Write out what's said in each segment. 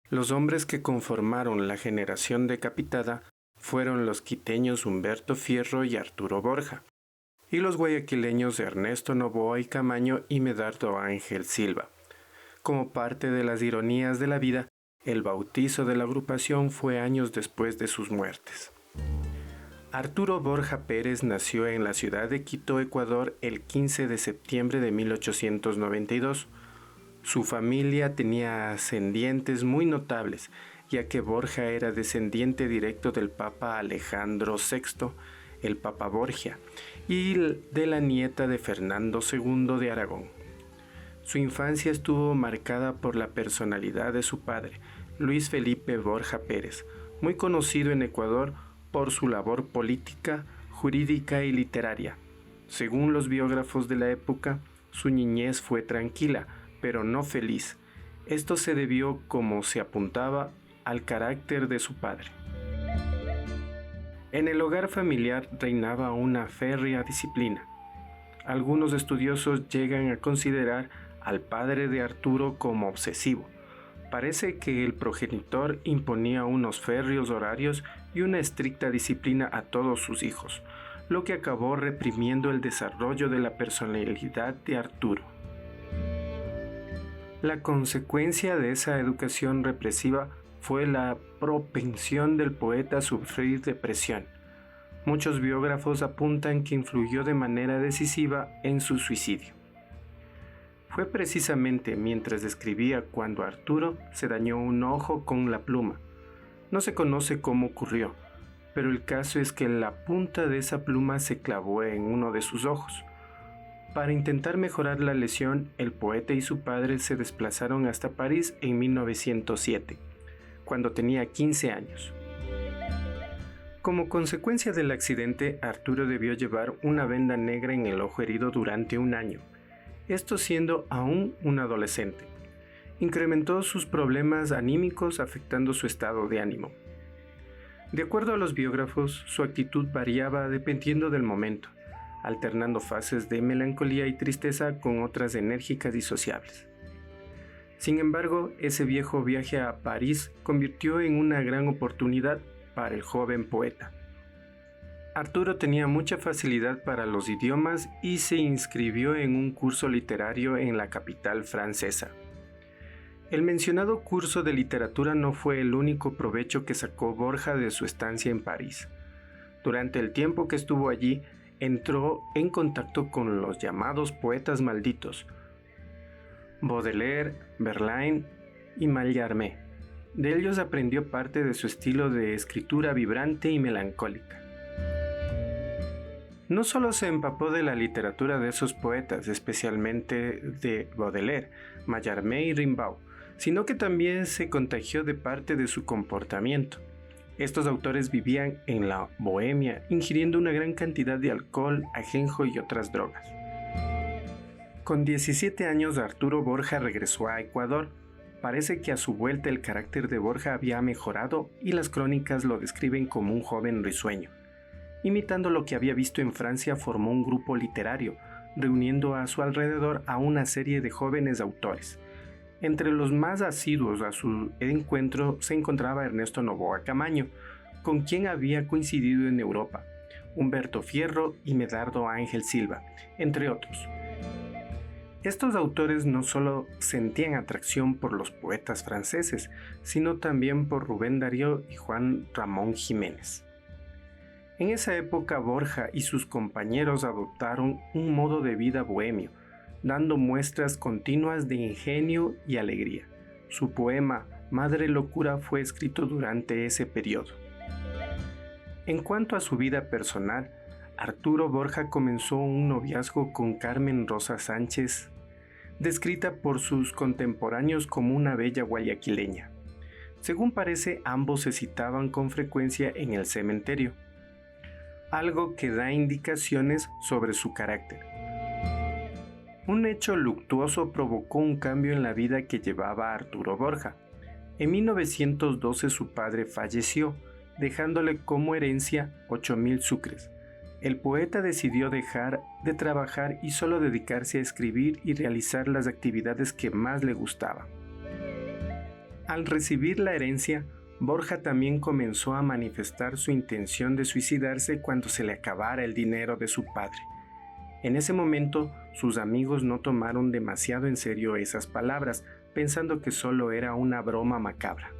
Los hombres que conformaron la generación decapitada fueron los quiteños Humberto Fierro y Arturo Borja, y los guayaquileños Ernesto Noboa y Camaño y Medardo Ángel Silva. Como parte de las ironías de la vida, el bautizo de la agrupación fue años después de sus muertes. Arturo Borja Pérez nació en la ciudad de Quito, Ecuador, el 15 de septiembre de 1892. Su familia tenía ascendientes muy notables, ya que Borja era descendiente directo del Papa Alejandro VI, el Papa Borgia, y de la nieta de Fernando II de Aragón. Su infancia estuvo marcada por la personalidad de su padre, Luis Felipe Borja Pérez, muy conocido en Ecuador por su labor política, jurídica y literaria. Según los biógrafos de la época, su niñez fue tranquila, pero no feliz. Esto se debió, como se apuntaba, al carácter de su padre. En el hogar familiar reinaba una férrea disciplina. Algunos estudiosos llegan a considerar al padre de Arturo como obsesivo. Parece que el progenitor imponía unos férreos horarios y una estricta disciplina a todos sus hijos, lo que acabó reprimiendo el desarrollo de la personalidad de Arturo. La consecuencia de esa educación represiva fue la propensión del poeta a sufrir depresión. Muchos biógrafos apuntan que influyó de manera decisiva en su suicidio. Fue precisamente mientras escribía cuando Arturo se dañó un ojo con la pluma. No se conoce cómo ocurrió, pero el caso es que la punta de esa pluma se clavó en uno de sus ojos. Para intentar mejorar la lesión, el poeta y su padre se desplazaron hasta París en 1907, cuando tenía 15 años. Como consecuencia del accidente, Arturo debió llevar una venda negra en el ojo herido durante un año, esto siendo aún un adolescente. Incrementó sus problemas anímicos afectando su estado de ánimo. De acuerdo a los biógrafos, su actitud variaba dependiendo del momento, alternando fases de melancolía y tristeza con otras enérgicas y sociables. Sin embargo, ese viejo viaje a París convirtió en una gran oportunidad para el joven poeta. Arturo tenía mucha facilidad para los idiomas y se inscribió en un curso literario en la capital francesa. El mencionado curso de literatura no fue el único provecho que sacó Borja de su estancia en París. Durante el tiempo que estuvo allí, entró en contacto con los llamados poetas malditos, Baudelaire, Verlaine y Mallarmé. De ellos aprendió parte de su estilo de escritura vibrante y melancólica. No solo se empapó de la literatura de esos poetas, especialmente de Baudelaire, Mallarmé y Rimbaud, sino que también se contagió de parte de su comportamiento. Estos autores vivían en la bohemia, ingiriendo una gran cantidad de alcohol, ajenjo y otras drogas. Con 17 años, Arturo Borja regresó a Ecuador. Parece que a su vuelta el carácter de Borja había mejorado y las crónicas lo describen como un joven risueño. Imitando lo que había visto en Francia, formó un grupo literario, reuniendo a su alrededor a una serie de jóvenes autores. Entre los más asiduos a su encuentro se encontraba Ernesto Noboa Camaño, con quien había coincidido en Europa, Humberto Fierro y Medardo Ángel Silva, entre otros. Estos autores no solo sentían atracción por los poetas franceses, sino también por Rubén Darío y Juan Ramón Jiménez. En esa época, Borja y sus compañeros adoptaron un modo de vida bohemio, dando muestras continuas de ingenio y alegría. Su poema Madre Locura fue escrito durante ese periodo. En cuanto a su vida personal, Arturo Borja comenzó un noviazgo con Carmen Rosa Sánchez, descrita por sus contemporáneos como una bella guayaquileña. Según parece, ambos se citaban con frecuencia en el cementerio, algo que da indicaciones sobre su carácter. Un hecho luctuoso provocó un cambio en la vida que llevaba Arturo Borja. En 1912 su padre falleció, dejándole como herencia 8,000 sucres. El poeta decidió dejar de trabajar y solo dedicarse a escribir y realizar las actividades que más le gustaban. Al recibir la herencia, Borja también comenzó a manifestar su intención de suicidarse cuando se le acabara el dinero de su padre. En ese momento, sus amigos no tomaron demasiado en serio esas palabras, pensando que solo era una broma macabra.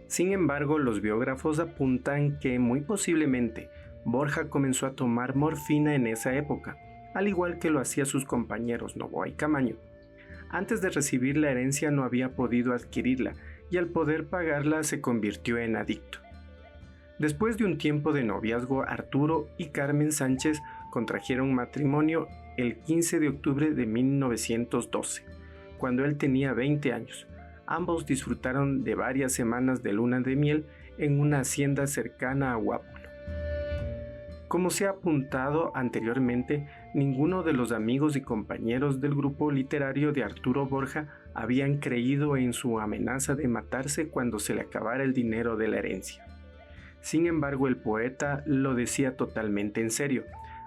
Sin embargo, los biógrafos apuntan que muy posiblemente Borja comenzó a tomar morfina en esa época, al igual que lo hacía sus compañeros Noboa y Camaño. Antes de recibir la herencia no había podido adquirirla y al poder pagarla se convirtió en adicto. Después de un tiempo de noviazgo, Arturo y Carmen Sánchez contrajeron matrimonio el 15 de octubre de 1912, cuando él tenía 20 años. Ambos disfrutaron de varias semanas de luna de miel en una hacienda cercana a Guápulo. Como se ha apuntado anteriormente, ninguno de los amigos y compañeros del grupo literario de Arturo Borja habían creído en su amenaza de matarse cuando se le acabara el dinero de la herencia. Sin embargo, el poeta lo decía totalmente en serio.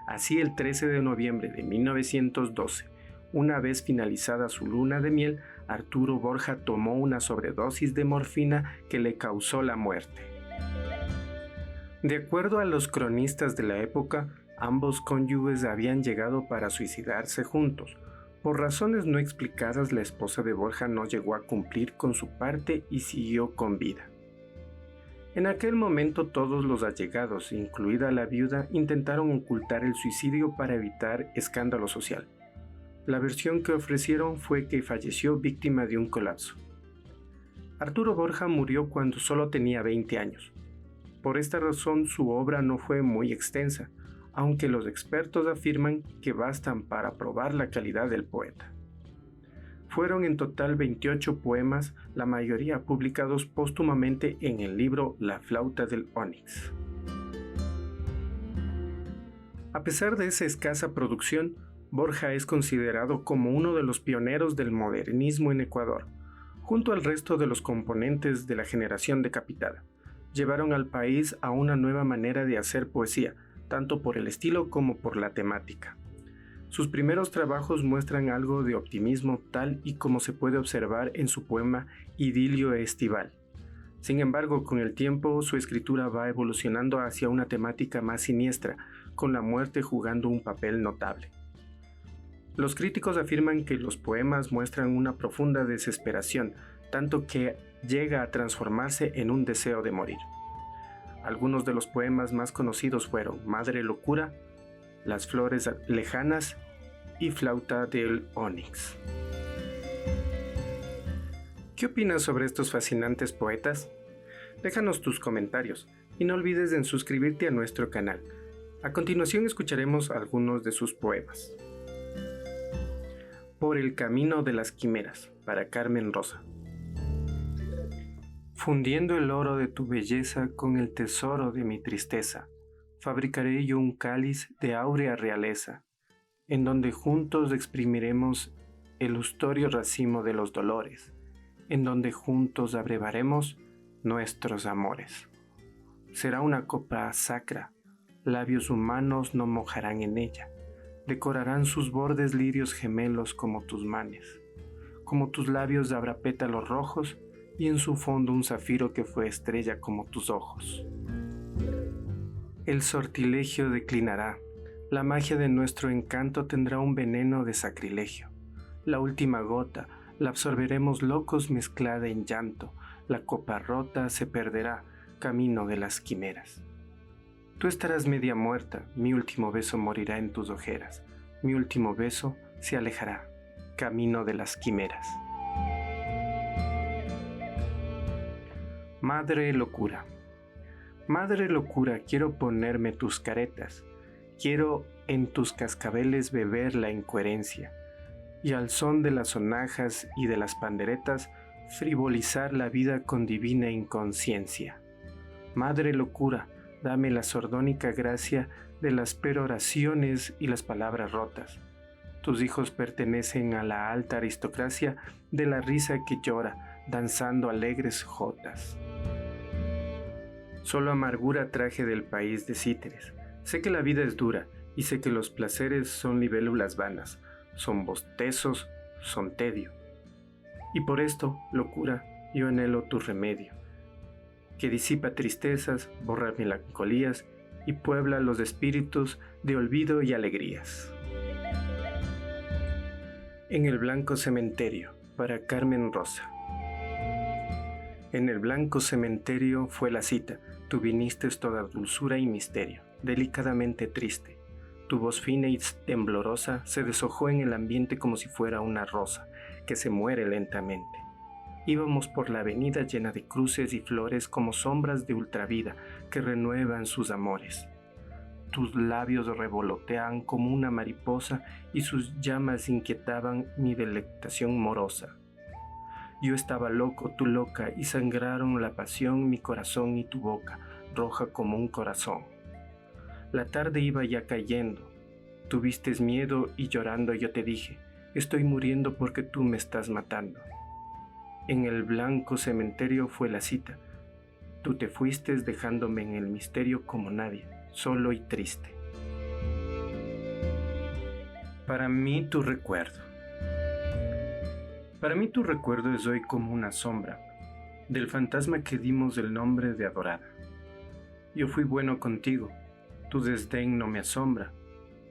Así, el 13 de noviembre de 1912, una vez finalizada su luna de miel, Arturo Borja tomó una sobredosis de morfina que le causó la muerte. De acuerdo a los cronistas de la época, ambos cónyuges habían llegado para suicidarse juntos. Por razones no explicadas, la esposa de Borja no llegó a cumplir con su parte y siguió con vida. En aquel momento todos los allegados, incluida la viuda, intentaron ocultar el suicidio para evitar escándalo social. La versión que ofrecieron fue que falleció víctima de un colapso. Arturo Borja murió cuando solo tenía 20 años. Por esta razón su obra no fue muy extensa, aunque los expertos afirman que bastan para probar la calidad del poeta. Fueron en total 28 poemas, la mayoría publicados póstumamente en el libro La flauta del Onix. A pesar de esa escasa producción, Borja es considerado como uno de los pioneros del modernismo en Ecuador, junto al resto de los componentes de la generación decapitada. Llevaron al país a una nueva manera de hacer poesía, tanto por el estilo como por la temática. Sus primeros trabajos muestran algo de optimismo, tal y como se puede observar en su poema Idilio estival. Sin embargo, con el tiempo su escritura va evolucionando hacia una temática más siniestra, con la muerte jugando un papel notable. Los críticos afirman que los poemas muestran una profunda desesperación, tanto que llega a transformarse en un deseo de morir. Algunos de los poemas más conocidos fueron Madre locura, Las flores lejanas y Flauta del Onix. ¿Qué opinas sobre estos fascinantes poetas? Déjanos tus comentarios y no olvides en suscribirte a nuestro canal. A continuación escucharemos algunos de sus poemas. Por el camino de las quimeras, para Carmen Rosa. Fundiendo el oro de tu belleza con el tesoro de mi tristeza, fabricaré yo un cáliz de áurea realeza, en donde juntos exprimiremos el lustorio racimo de los dolores, en donde juntos abrevaremos nuestros amores. Será una copa sacra, labios humanos no mojarán en ella, decorarán sus bordes lirios gemelos como tus manes, como tus labios habrá pétalos rojos, y en su fondo un zafiro que fue estrella como tus ojos. El sortilegio declinará, la magia de nuestro encanto tendrá un veneno de sacrilegio. La última gota la absorberemos locos mezclada en llanto, la copa rota se perderá, camino de las quimeras. Tú estarás media muerta, mi último beso morirá en tus ojeras, mi último beso se alejará, camino de las quimeras. Madre locura. Madre locura, quiero ponerme tus caretas, quiero en tus cascabeles beber la incoherencia, y al son de las sonajas y de las panderetas, frivolizar la vida con divina inconsciencia. Madre locura, dame la sordónica gracia de las peroraciones y las palabras rotas. Tus hijos pertenecen a la alta aristocracia de la risa que llora, danzando alegres jotas. Solo amargura traje del país de Cíteres. Sé que la vida es dura, y sé que los placeres son libélulas vanas, son bostezos, son tedio. Y por esto, locura, yo anhelo tu remedio, que disipa tristezas, borra melancolías y puebla los espíritus de olvido y alegrías. En el blanco cementerio, para Carmen Rosa. En el blanco cementerio fue la cita, tú viniste toda dulzura y misterio, delicadamente triste. Tu voz fina y temblorosa se deshojó en el ambiente como si fuera una rosa que se muere lentamente. Íbamos por la avenida llena de cruces y flores como sombras de ultravida que renuevan sus amores. Tus labios revoloteaban como una mariposa y sus llamas inquietaban mi delectación morosa. Yo estaba loco, tú loca, y sangraron la pasión mi corazón y tu boca, roja como un corazón. La tarde iba ya cayendo. Tuviste miedo y llorando yo te dije, estoy muriendo porque tú me estás matando. En el blanco cementerio fue la cita. Tú te fuiste dejándome en el misterio como nadie, solo y triste. Para mí tu recuerdo. Para mí tu recuerdo es hoy como una sombra del fantasma que dimos el nombre de adorada. Yo fui bueno contigo, tu desdén no me asombra,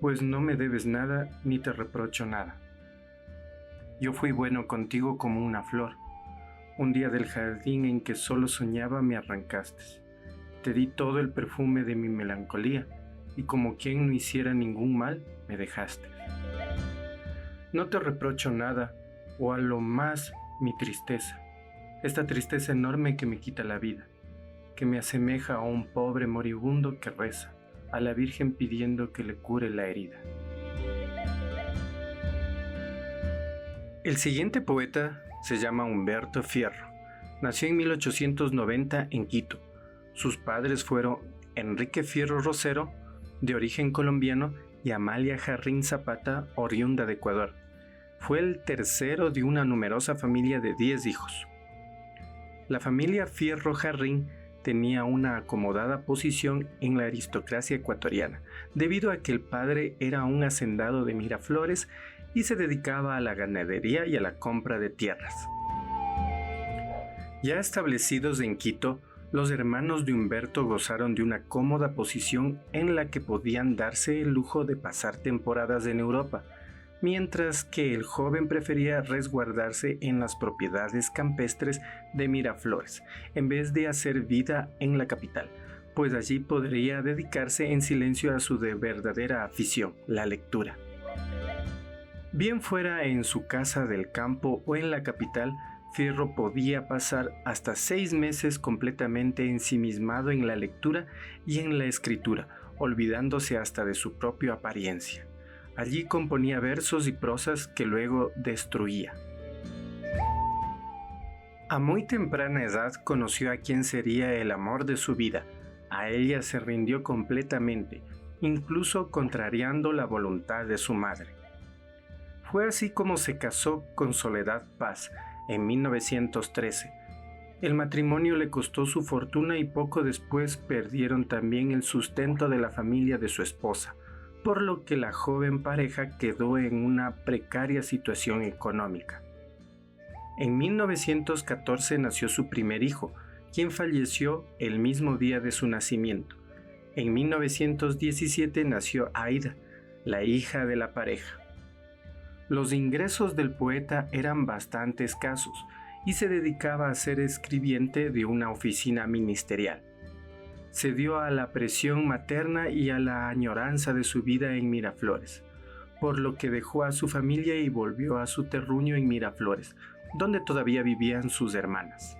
pues no me debes nada ni te reprocho nada. Yo fui bueno contigo como una flor, un día del jardín en que solo soñaba me arrancaste. Te di todo el perfume de mi melancolía y como quien no hiciera ningún mal, me dejaste. No te reprocho nada, o a lo más mi tristeza, esta tristeza enorme que me quita la vida, que me asemeja a un pobre moribundo que reza a la Virgen pidiendo que le cure la herida. El siguiente poeta se llama Humberto Fierro. Nació en 1890 en Quito. Sus padres fueron Enrique Fierro Rosero, de origen colombiano, y Amalia Jarrín Zapata, oriunda de Ecuador. Fue el tercero de una numerosa familia de 10 hijos. La familia Fierro Jarrín tenía una acomodada posición en la aristocracia ecuatoriana, debido a que el padre era un hacendado de Miraflores y se dedicaba a la ganadería y a la compra de tierras. Ya establecidos en Quito, los hermanos de Humberto gozaron de una cómoda posición en la que podían darse el lujo de pasar temporadas en Europa, mientras que el joven prefería resguardarse en las propiedades campestres de Miraflores, en vez de hacer vida en la capital, pues allí podría dedicarse en silencio a su verdadera afición, la lectura. Bien fuera en su casa del campo o en la capital, Fierro podía pasar hasta 6 meses completamente ensimismado en la lectura y en la escritura, olvidándose hasta de su propia apariencia. Allí componía versos y prosas que luego destruía. A muy temprana edad conoció a quien sería el amor de su vida. A ella se rindió completamente, incluso contrariando la voluntad de su madre. Fue así como se casó con Soledad Paz en 1913. El matrimonio le costó su fortuna y poco después perdieron también el sustento de la familia de su esposa, por lo que la joven pareja quedó en una precaria situación económica. En 1914 nació su primer hijo, quien falleció el mismo día de su nacimiento. En 1917 nació Aida, la hija de la pareja. Los ingresos del poeta eran bastante escasos y se dedicaba a ser escribiente de una oficina ministerial. Se dio a la presión materna y a la añoranza de su vida en Miraflores, por lo que dejó a su familia y volvió a su terruño en Miraflores, donde todavía vivían sus hermanas.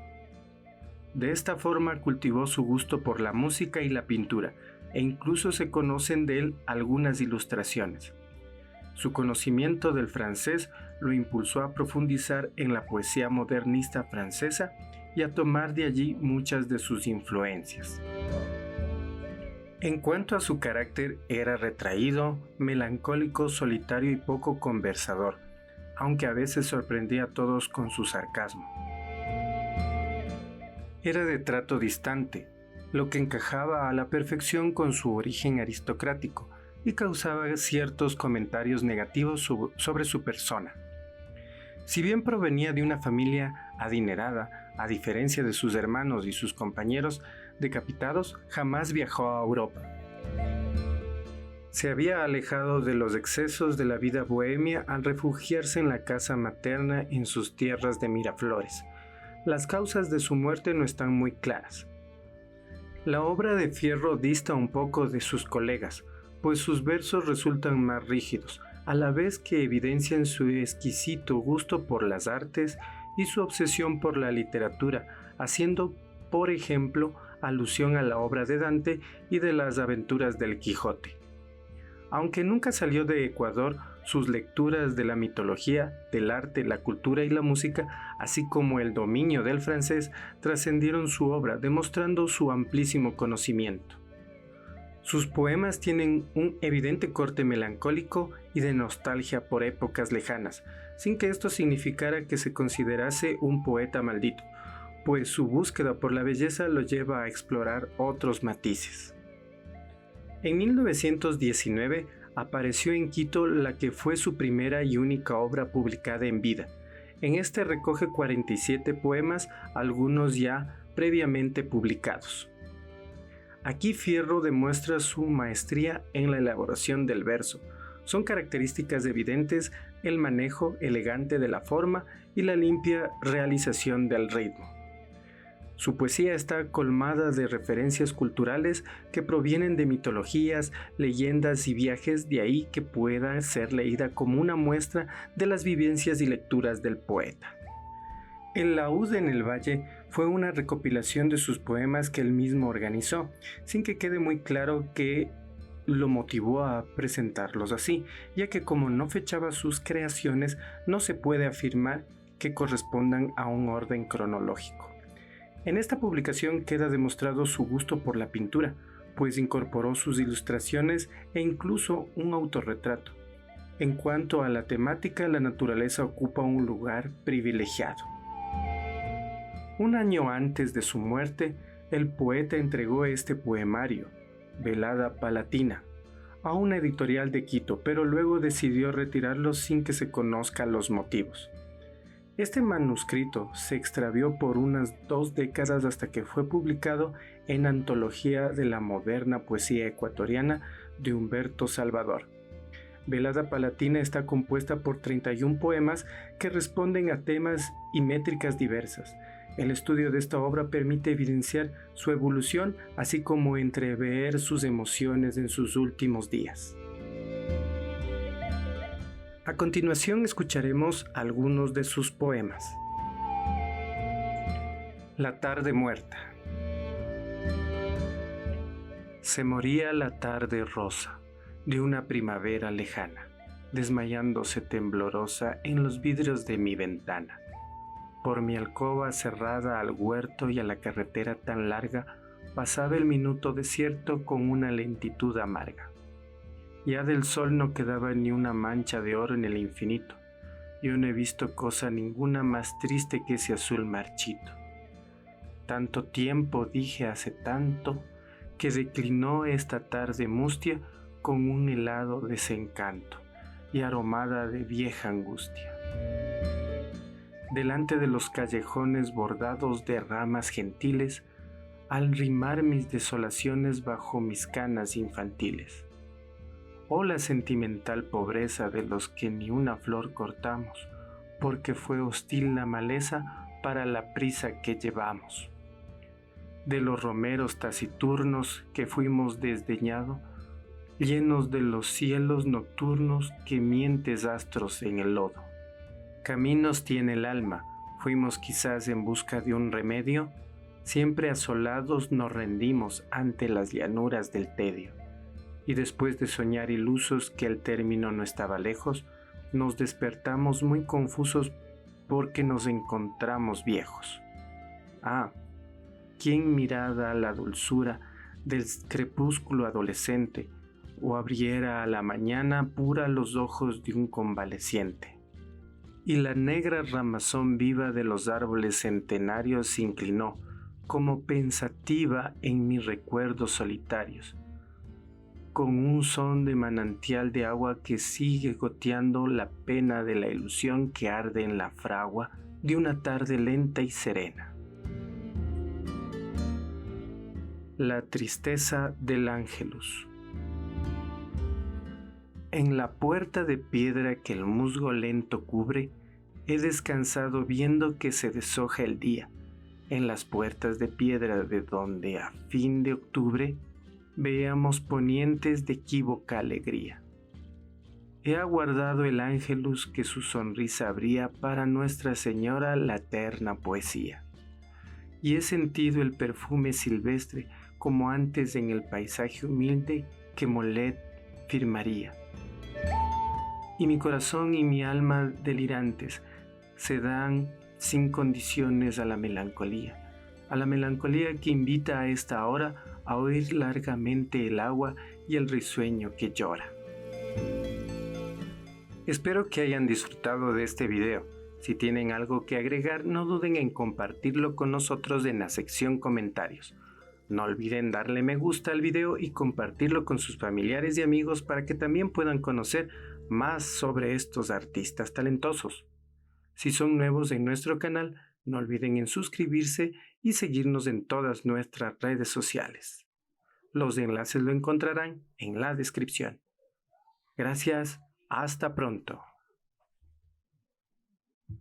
De esta forma cultivó su gusto por la música y la pintura, e incluso se conocen de él algunas ilustraciones. Su conocimiento del francés lo impulsó a profundizar en la poesía modernista francesa y a tomar de allí muchas de sus influencias. En cuanto a su carácter, era retraído, melancólico, solitario y poco conversador, aunque a veces sorprendía a todos con su sarcasmo. Era de trato distante, lo que encajaba a la perfección con su origen aristocrático y causaba ciertos comentarios negativos sobre su persona. Si bien provenía de una familia adinerada, A diferencia de sus hermanos y sus compañeros decapitados, jamás viajó a Europa. Se había alejado de los excesos de la vida bohemia al refugiarse en la casa materna en sus tierras de Miraflores. Las causas de su muerte no están muy claras. La obra de Fierro dista un poco de sus colegas, pues sus versos resultan más rígidos, a la vez que evidencian su exquisito gusto por las artes y su obsesión por la literatura, haciendo, por ejemplo, alusión a la obra de Dante y de las aventuras del Quijote. Aunque nunca salió de Ecuador, sus lecturas de la mitología, del arte, la cultura y la música, así como el dominio del francés, trascendieron su obra, demostrando su amplísimo conocimiento. Sus poemas tienen un evidente corte melancólico y de nostalgia por épocas lejanas, sin que esto significara que se considerase un poeta maldito, pues su búsqueda por la belleza lo lleva a explorar otros matices. En 1919 apareció en Quito la que fue su primera y única obra publicada en vida. En este recoge 47 poemas, algunos ya previamente publicados. Aquí Fierro demuestra su maestría en la elaboración del verso. Son características evidentes el manejo elegante de la forma y la limpia realización del ritmo. Su poesía está colmada de referencias culturales que provienen de mitologías, leyendas y viajes, de ahí que pueda ser leída como una muestra de las vivencias y lecturas del poeta. El Laúd en el Valle fue una recopilación de sus poemas que él mismo organizó, sin que quede muy claro qué lo motivó a presentarlos así, ya que como no fechaba sus creaciones, no se puede afirmar que correspondan a un orden cronológico. En esta publicación queda demostrado su gusto por la pintura, pues incorporó sus ilustraciones e incluso un autorretrato. En cuanto a la temática, la naturaleza ocupa un lugar privilegiado. Un año antes de su muerte, el poeta entregó este poemario, Velada Palatina, a una editorial de Quito, pero luego decidió retirarlo sin que se conozcan los motivos. Este manuscrito se extravió por unas 2 décadas hasta que fue publicado en Antología de la Moderna Poesía Ecuatoriana de Humberto Salvador. Velada Palatina está compuesta por 31 poemas que responden a temas y métricas diversas. El estudio de esta obra permite evidenciar su evolución, así como entrever sus emociones en sus últimos días. A continuación escucharemos algunos de sus poemas. La tarde muerta. Se moría la tarde rosa de una primavera lejana, desmayándose temblorosa en los vidrios de mi ventana. Por mi alcoba cerrada al huerto y a la carretera tan larga, pasaba el minuto desierto con una lentitud amarga. Ya del sol no quedaba ni una mancha de oro en el infinito. Yo no he visto cosa ninguna más triste que ese azul marchito. Tanto tiempo, dije hace tanto, que declinó esta tarde mustia con un helado desencanto y aromada de vieja angustia. Delante de los callejones bordados de ramas gentiles, al rimar mis desolaciones bajo mis canas infantiles. Oh, la sentimental pobreza de los que ni una flor cortamos, porque fue hostil la maleza para la prisa que llevamos. De los romeros taciturnos que fuimos desdeñado, llenos de los cielos nocturnos que mientes astros en el lodo. Caminos tiene el alma, fuimos quizás en busca de un remedio, siempre asolados nos rendimos ante las llanuras del tedio. Y después de soñar ilusos que el término no estaba lejos, nos despertamos muy confusos porque nos encontramos viejos. Ah, ¿quién mirada la dulzura del crepúsculo adolescente o abriera a la mañana pura los ojos de un convaleciente? Y la negra ramazón viva de los árboles centenarios se inclinó, como pensativa en mis recuerdos solitarios, con un son de manantial de agua que sigue goteando la pena de la ilusión que arde en la fragua de una tarde lenta y serena. La tristeza del Ángelus. En la puerta de piedra que el musgo lento cubre, he descansado viendo que se deshoja el día. En las puertas de piedra de donde a fin de octubre veamos ponientes de equívoca alegría. He aguardado el Ángelus que su sonrisa abría para Nuestra Señora la eterna poesía. Y he sentido el perfume silvestre como antes en el paisaje humilde que Molet firmaría. Y mi corazón y mi alma delirantes se dan sin condiciones a la melancolía que invita a esta hora a oír largamente el agua y el risueño que llora. Espero que hayan disfrutado de este video. Si tienen algo que agregar, no duden en compartirlo con nosotros en la sección comentarios. No olviden darle me gusta al video y compartirlo con sus familiares y amigos para que también puedan conocer más sobre estos artistas talentosos. Si son nuevos en nuestro canal, no olviden en suscribirse y seguirnos en todas nuestras redes sociales. Los enlaces lo encontrarán en la descripción. Gracias, hasta pronto.